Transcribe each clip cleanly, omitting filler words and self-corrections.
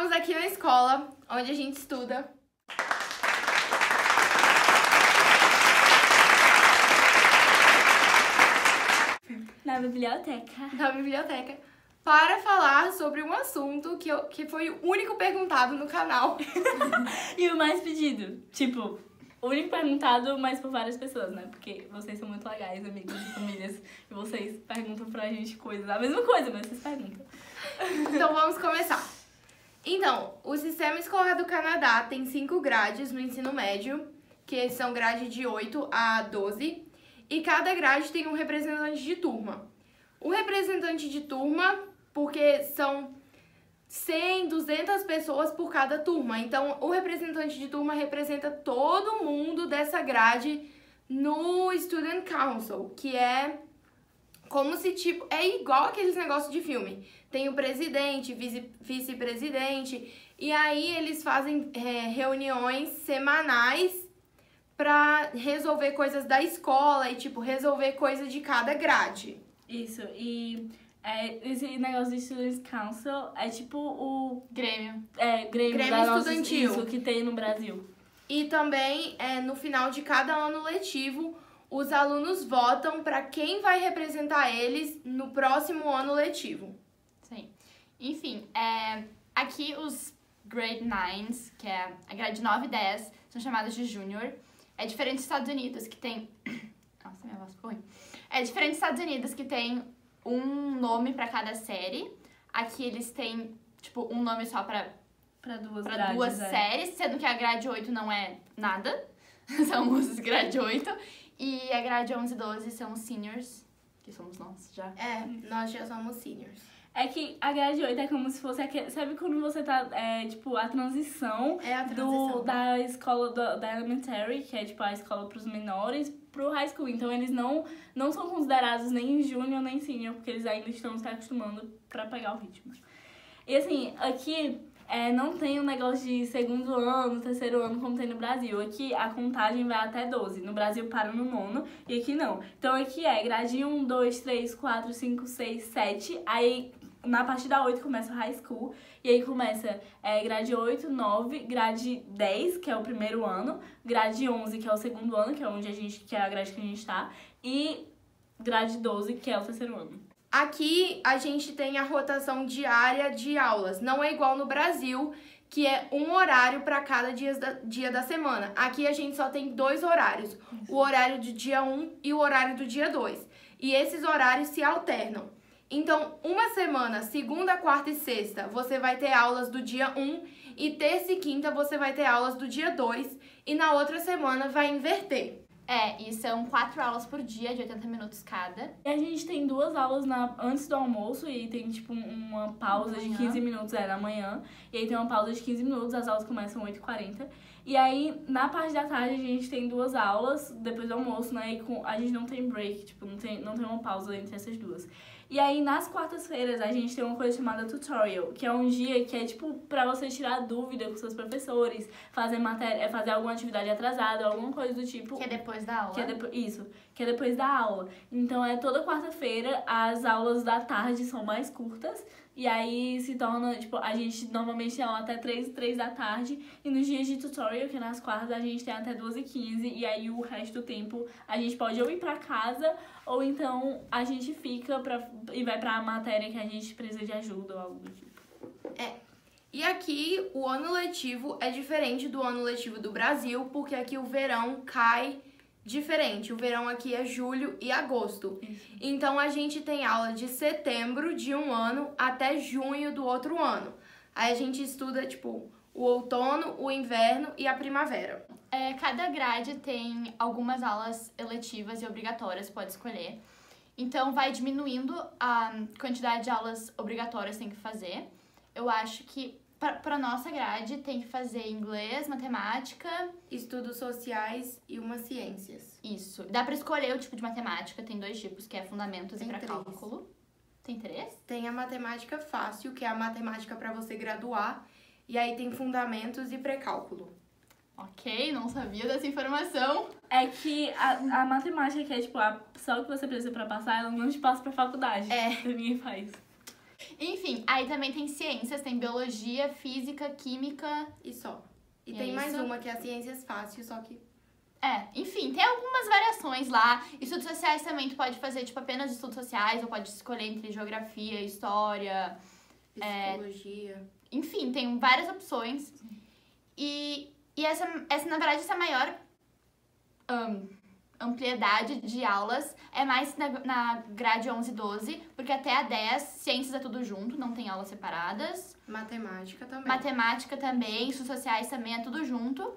Estamos aqui na escola, onde a gente estuda. Na biblioteca. Para falar sobre um assunto que foi o único perguntado no canal. E o mais pedido. Tipo, o único perguntado, mas por várias pessoas, né? Porque vocês são muito legais, amigos de famílias. E vocês perguntam pra gente coisas. A mesma coisa, mas vocês perguntam. Então vamos começar. Então, o Sistema Escolar do Canadá tem 5 grades no ensino médio, que são grades de 8 a 12. E cada grade tem um representante de turma. O representante de turma, porque são 100, 200 pessoas por cada turma. Então, o representante de turma representa todo mundo dessa grade no Student Council, que é como se, tipo, é igual aqueles negócios de filme. Tem o presidente, vice-presidente, e aí eles fazem reuniões semanais pra resolver coisas da escola e, tipo, resolver coisas de cada grade. Isso, e esse negócio de Student Council é tipo o Grêmio. Grêmio Estudantil. Isso, que tem no Brasil. E também, no final de cada ano letivo, os alunos votam para quem vai representar eles no próximo ano letivo. Sim. Enfim, aqui os grade 9s, que é a grade 9 e 10, são chamadas de junior. É diferente dos Estados Unidos, que tem... Nossa, minha voz ficou ruim. É diferente dos Estados Unidos, que tem um nome pra cada série. Aqui eles têm, tipo, um nome só pra duas séries, sendo que a grade 8 não é nada. São os grade 8. E a grade 11 e 12 são os seniors, que somos nós já. Nós já somos seniors. É que a grade 8 é como se fosse sabe quando você tá, tipo, a transição, A transição. da escola da elementary, que é, tipo, a escola pros menores, pro high school. Então, eles não são considerados nem junior nem senior, porque eles ainda estão se acostumando pra pegar o ritmo. E, assim, aqui não tem um negócio de segundo ano, terceiro ano, como tem no Brasil. Aqui a contagem vai até 12. No Brasil para no 9º e aqui não. Então, aqui é grade 1, 2, 3, 4, 5, 6, 7. Aí, na partir da 8 começa o high school. E aí começa grade 8, 9, grade 10, que é o primeiro ano. Grade 11, que é o segundo ano, que é a grade que a gente tá. E grade 12, que é o terceiro ano. Aqui a gente tem a rotação diária de aulas. Não é igual no Brasil, que é um horário para cada dia da semana. Aqui a gente só tem 2 horários. O horário do dia 1 e o horário do dia 2. E esses horários se alternam. Então, uma semana, segunda, quarta e sexta, você vai ter aulas do dia 1. E terça e quinta você vai ter aulas do dia 2. E na outra semana vai inverter. E são 4 aulas por dia, de 80 minutos cada. E a gente tem 2 aulas antes do almoço e tem, tipo, uma pausa de 15 minutos na manhã. E aí tem uma pausa de 15 minutos, as aulas começam 8h40. E aí, na parte da tarde, a gente tem 2 aulas depois do almoço, né? E a gente não tem break, tipo, não tem uma pausa entre essas duas. E aí, nas quartas-feiras, a gente tem uma coisa chamada tutorial, que é um dia que é, tipo, pra você tirar dúvida com seus professores, fazer alguma atividade atrasada, alguma coisa do tipo. Que é depois da aula. Que é depois da aula. Então, toda quarta-feira, as aulas da tarde são mais curtas, e aí se torna, tipo, a gente normalmente tem aula até 3 da tarde, e nos dias de tutorial, que é nas quartas, a gente tem até 12h15, e aí o resto do tempo a gente pode ou ir pra casa, ou então a gente fica e vai pra matéria que a gente precisa de ajuda ou algo do tipo. E aqui o ano letivo é diferente do ano letivo do Brasil, porque aqui o verão cai diferente. O verão aqui é julho e agosto. Isso. Então a gente tem aula de setembro de um ano até junho do outro ano. Aí a gente estuda, tipo, o outono, o inverno e a primavera. Cada grade tem algumas aulas eletivas e obrigatórias, pode escolher. Então vai diminuindo a quantidade de aulas obrigatórias que tem que fazer. Eu acho que para nossa grade tem que fazer inglês, matemática, Estudos sociais e umas ciências. isso. Dá para escolher o tipo de matemática, tem 2 tipos, que é fundamentos Tem e para 3. cálculo. Tem 3? Tem a matemática fácil, que é a matemática para você graduar, e aí tem fundamentos e pré-cálculo. Ok, não sabia dessa informação. É que a matemática, que é, tipo, só o que você precisa pra passar, ela não te passa pra faculdade. É. Ninguém faz. Enfim, aí também tem ciências, tem biologia, física, química. E só. E E tem é mais isso? uma que é a ciências fácil, só que... Enfim, tem algumas variações lá. Estudos sociais também, tu pode fazer, tipo, apenas estudos sociais, ou pode escolher entre geografia, história, Psicologia. enfim, tem várias opções. E essa, na verdade, essa maior ampliedade de aulas é mais na grade 11 e 12, porque até a 10, ciências é tudo junto, não tem aulas separadas. Matemática também. Matemática também, estudos sociais também é tudo junto.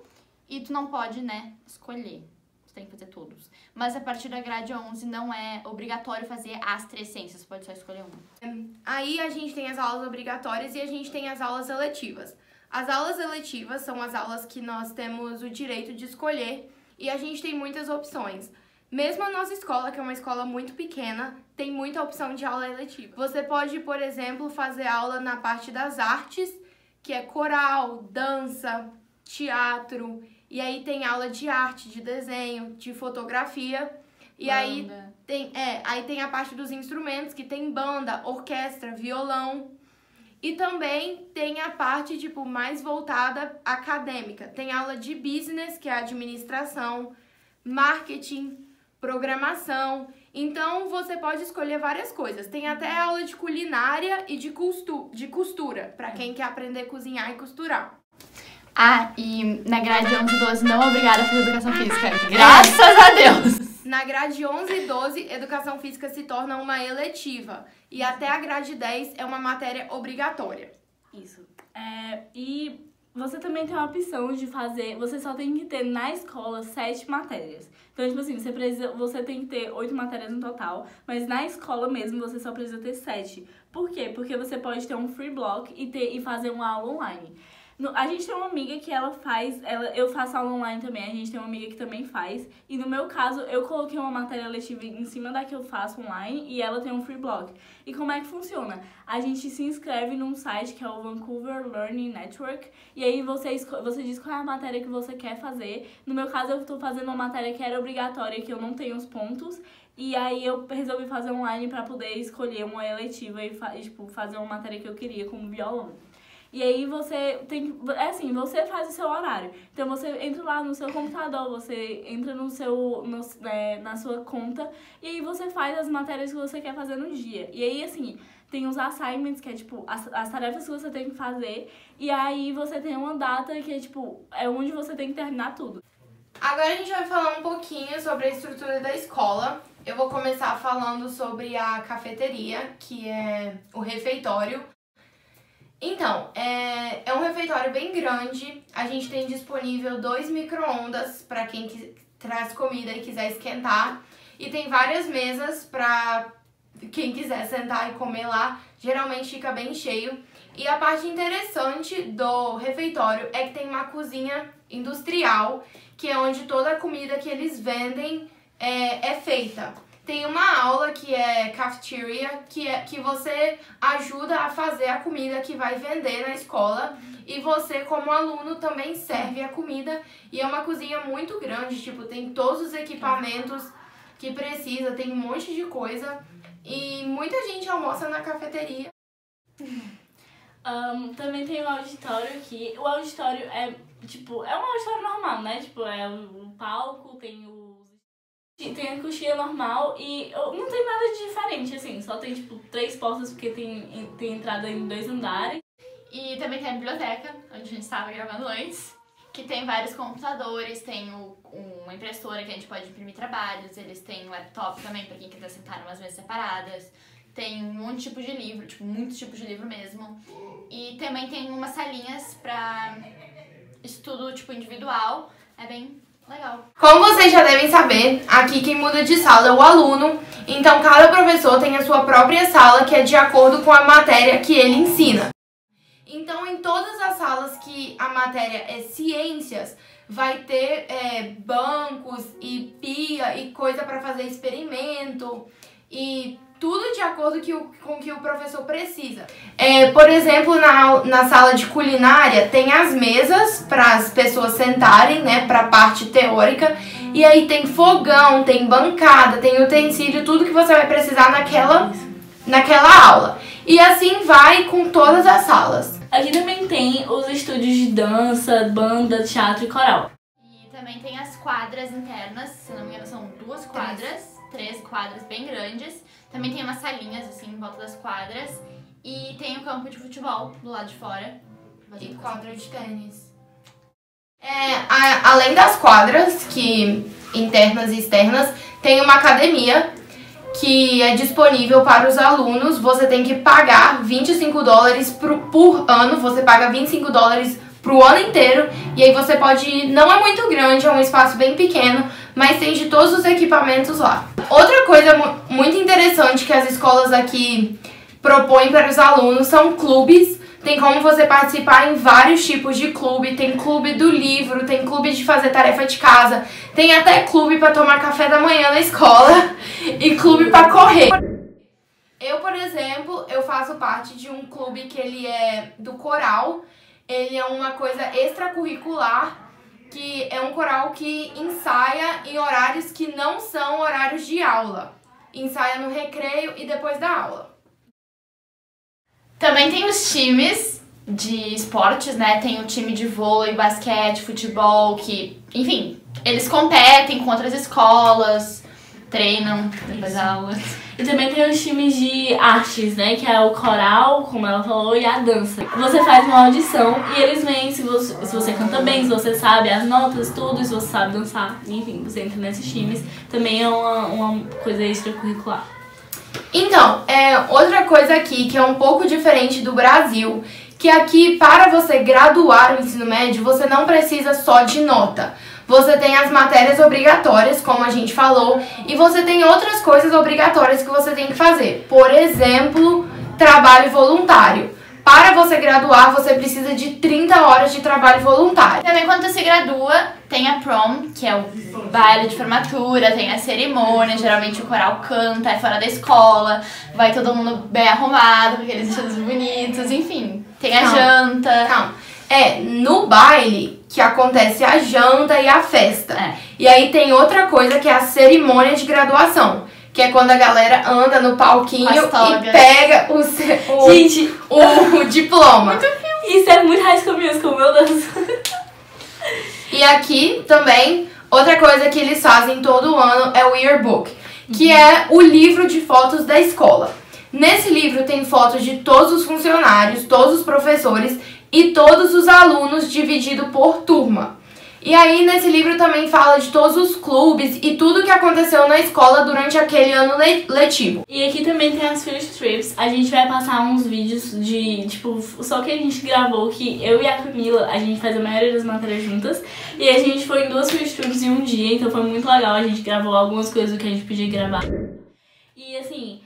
E tu não pode, né, escolher. Tu tem que fazer todos. Mas a partir da grade 11 não é obrigatório fazer as 3 ciências, tu pode só escolher uma. Aí a gente tem as aulas obrigatórias e a gente tem as aulas eletivas. As aulas eletivas são as aulas que nós temos o direito de escolher e a gente tem muitas opções. Mesmo a nossa escola, que é uma escola muito pequena, tem muita opção de aula eletiva. Você pode, por exemplo, fazer aula na parte das artes, que é coral, dança, teatro, e aí tem aula de arte, de desenho, de fotografia. E aí tem a parte dos instrumentos, que tem banda, orquestra, violão. E também tem a parte, tipo, mais voltada acadêmica. Tem aula de business, que é administração, marketing, programação. Então, você pode escolher várias coisas. Tem até aula de culinária e de costura, para quem quer aprender a cozinhar e costurar. E na grade 11 e 12 não é obrigada a fazer educação física. Graças a Deus! Na grade 11 e 12, educação física se torna uma eletiva. E até a grade 10 é uma matéria obrigatória. Isso. E você também tem a opção de fazer... Você só tem que ter na escola 7 matérias. Então, tipo assim, você tem que ter 8 matérias no total. Mas na escola mesmo, você só precisa ter 7. Por quê? Porque você pode ter um free block e fazer uma aula online. A gente tem uma amiga que ela faz, eu faço aula online também, a gente tem uma amiga que também faz. E no meu caso, eu coloquei uma matéria letiva em cima da que eu faço online e ela tem um free block. E como é que funciona? A gente se inscreve num site que é o Vancouver Learning Network e aí você diz qual é a matéria que você quer fazer. No meu caso, eu estou fazendo uma matéria que era obrigatória, que eu não tenho os pontos. E aí eu resolvi fazer online para poder escolher uma eletiva e fazer uma matéria que eu queria, como violão. E aí você tem você faz o seu horário. Então você entra lá no seu computador, você entra na sua conta e aí você faz as matérias que você quer fazer no dia. E aí, assim, tem os assignments, que é tipo as tarefas que você tem que fazer. E aí você tem uma data que é tipo, é onde você tem que terminar tudo. Agora a gente vai falar um pouquinho sobre a estrutura da escola. Eu vou começar falando sobre a cafeteria, que é o refeitório. Então, é um refeitório bem grande. A gente tem disponível 2 micro-ondas para quem traz comida e quiser esquentar. E tem várias mesas para quem quiser sentar e comer lá. Geralmente fica bem cheio. E a parte interessante do refeitório é que tem uma cozinha industrial, que é onde toda a comida que eles vendem é feita. Tem uma aula que é cafeteria, que você ajuda a fazer a comida que vai vender na escola. E você, como aluno, também serve a comida. E é uma cozinha muito grande, tipo, tem todos os equipamentos que precisa, tem um monte de coisa. E muita gente almoça na cafeteria. Também tem o auditório aqui. O auditório é um auditório normal, né? Tipo, é um palco, tem a coxinha normal e não tem nada de diferente, assim. Só tem, 3 portas porque tem entrada em 2 andares. E também tem a biblioteca, onde a gente estava gravando antes, que tem vários computadores, tem uma impressora que a gente pode imprimir trabalhos, eles têm laptop também para quem quiser sentar em umas mesas separadas. Tem um monte de tipo de livro, muitos tipos de livro mesmo. E também tem umas salinhas para estudo, individual. É bem legal. Como vocês já devem saber, aqui quem muda de sala é o aluno. Então, cada professor tem a sua própria sala, que é de acordo com a matéria que ele ensina. Então, em todas as salas que a matéria é ciências, vai ter bancos e pia e coisa para fazer experimento e tudo de acordo com o que o professor precisa. Por exemplo, na sala de culinária tem as mesas para as pessoas sentarem, né, para a parte teórica. E aí tem fogão, tem bancada, tem utensílio, tudo que você vai precisar naquela aula. E assim vai com todas as salas. Aqui também tem os estúdios de dança, banda, teatro e coral. E também tem as quadras internas, se não me engano são 2 quadras, 3 quadras bem grandes. Também tem umas salinhas assim em volta das quadras. E tem o campo de futebol do lado de fora. E quadra de tênis. Além das quadras, que internas e externas, tem uma academia que é disponível para os alunos. Você tem que pagar $25 por ano, você paga $25 pro ano inteiro, e aí você pode ir, não é muito grande, é um espaço bem pequeno, mas tem de todos os equipamentos lá. Outra coisa muito interessante que as escolas aqui propõem para os alunos são clubes. Tem como você participar em vários tipos de clube, tem clube do livro, tem clube de fazer tarefa de casa, tem até clube para tomar café da manhã na escola e clube para correr. Eu, por exemplo, eu faço parte de um clube que ele é do coral. Ele é uma coisa extracurricular, que é um coral que ensaia em horários que não são horários de aula. Ensaia no recreio e depois da aula. Também tem os times de esportes, né? Tem o time de vôlei, basquete, futebol, que, enfim, eles competem com outras escolas, treinam depois da aula. E também tem os times de artes, né? Que é o coral, como ela falou, e a dança. Você faz uma audição e eles veem se você canta bem, se você sabe as notas, tudo, se você sabe dançar. Enfim, você entra nesses times. Também é uma coisa extracurricular. Então, outra coisa aqui que é um pouco diferente do Brasil, que aqui para você graduar o ensino médio, você não precisa só de nota. Você tem as matérias obrigatórias, como a gente falou, e você tem outras coisas obrigatórias que você tem que fazer. Por exemplo, trabalho voluntário. Para você graduar, você precisa de 30 horas de trabalho voluntário. Também quando você se gradua, tem a prom, que é o baile de formatura, tem a cerimônia, geralmente o coral canta, é fora da escola, vai todo mundo bem arrumado, com aqueles vestidos bonitos, enfim. Tem a janta. Calma. No baile que acontece a janta e a festa. E aí tem outra coisa que é a cerimônia de graduação, que é quando a galera anda no palquinho e pega o diploma. Isso é muito High School Musical, meu Deus. E aqui também, outra coisa que eles fazem todo ano é o yearbook, que é o livro de fotos da escola. Nesse livro tem fotos de todos os funcionários, todos os professores e todos os alunos dividido por turma. E aí, nesse livro também fala de todos os clubes e tudo que aconteceu na escola durante aquele ano letivo. E aqui também tem as field trips. A gente vai passar uns vídeos de, tipo, só que a gente gravou, que eu e a Camila, a gente faz a maioria das matérias juntas. E a gente foi em 2 field trips em um dia, então foi muito legal. A gente gravou algumas coisas que a gente podia gravar. E assim,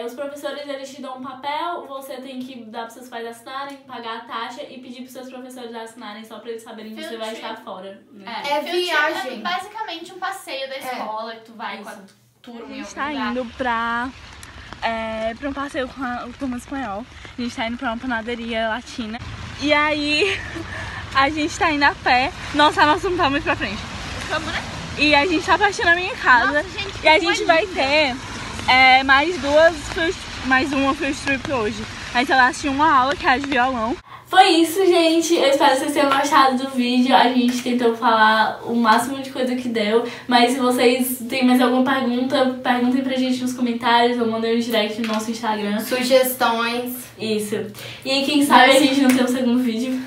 os professores, eles te dão um papel, você tem que dar para seus pais assinarem, pagar a taxa e pedir para seus professores assinarem só para eles saberem que você vai estar fora. Né? É viagem. É basicamente um passeio da escola que tu vai com a turma em algum lugar. A gente está indo para um passeio com a turma espanhol. A gente está indo para uma panaderia latina. E aí, a gente está indo a pé. Nossa, nossa, não tá muito pra frente. Vamos, né? E a gente tá partindo na minha casa. Nossa, gente, e a gente vai ter mais uma field trip hoje. A gente vai assistir uma aula que é a de violão. Foi isso, gente. Eu espero que vocês tenham gostado do vídeo. A gente tentou falar o máximo de coisa que deu. Mas se vocês têm mais alguma pergunta, perguntem pra gente nos comentários ou mandem um direct no nosso Instagram. Sugestões. Isso. E quem sabe a gente não tem um segundo vídeo.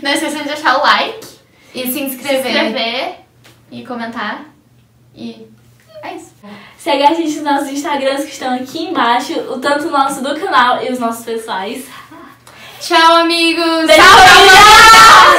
Não esqueçam de deixar o like. E se inscrever. E comentar. E é isso. Segue a gente nos nossos Instagrams que estão aqui embaixo. Tanto o nosso do canal e os nossos pessoais. Tchau, amigos! Tchau, família!